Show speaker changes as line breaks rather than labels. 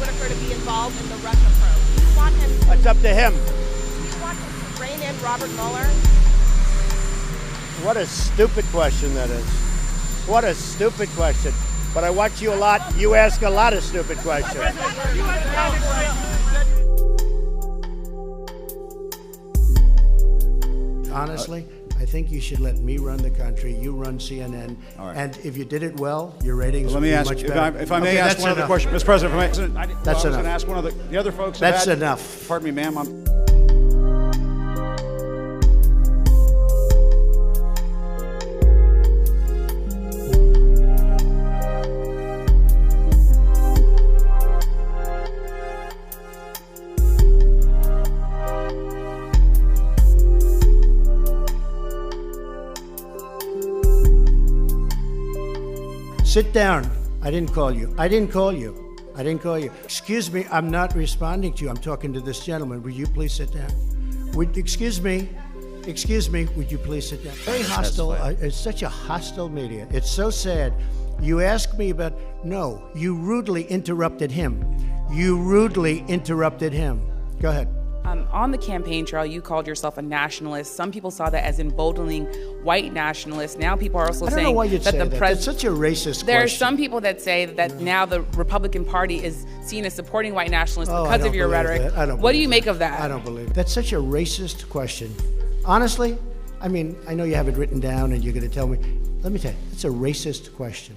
Whitaker to be involved in the Russia probe? Do you want him to...
It's up to him.
Do you want him to rein in Robert Mueller?
What a stupid question that is. What a stupid question. But I watch you a lot. You ask a lot of stupid questions.
Honestly, I think you should let me run the country. You run CNN.
All right.
And if you did it well, your ratings
Let
would
me
be
ask,
much better.
if I may ask one other question. Mr. President, if I may,
That's
I was
enough.
going to ask one of the other folks.
That's enough.
Pardon me, ma'am.
Sit down. I didn't call you. I didn't call you. I didn't call you. Excuse me, I'm not responding to you. I'm talking to this gentleman. Would you please sit down? Excuse me, would you please sit down? Very hostile. It's such a hostile media. It's so sad. You asked me about, no, you rudely interrupted him. You rudely interrupted him. Go ahead.
On the campaign trail, you called yourself a nationalist. Some people saw that as emboldening white nationalists. Now people are also
I don't know
saying
why you'd
that
say
the
that.
president.
That's such a racist
There are
question.
some people that say that now the Republican Party is seen as supporting white nationalists
Oh, I
because
don't
of your
believe
rhetoric.
that. I don't
What do
believe
you make
that.
of that?
I don't believe it. That's such a racist question. Honestly, I mean, I know you have it written down and you're going to tell me. Let me tell you, it's a racist question.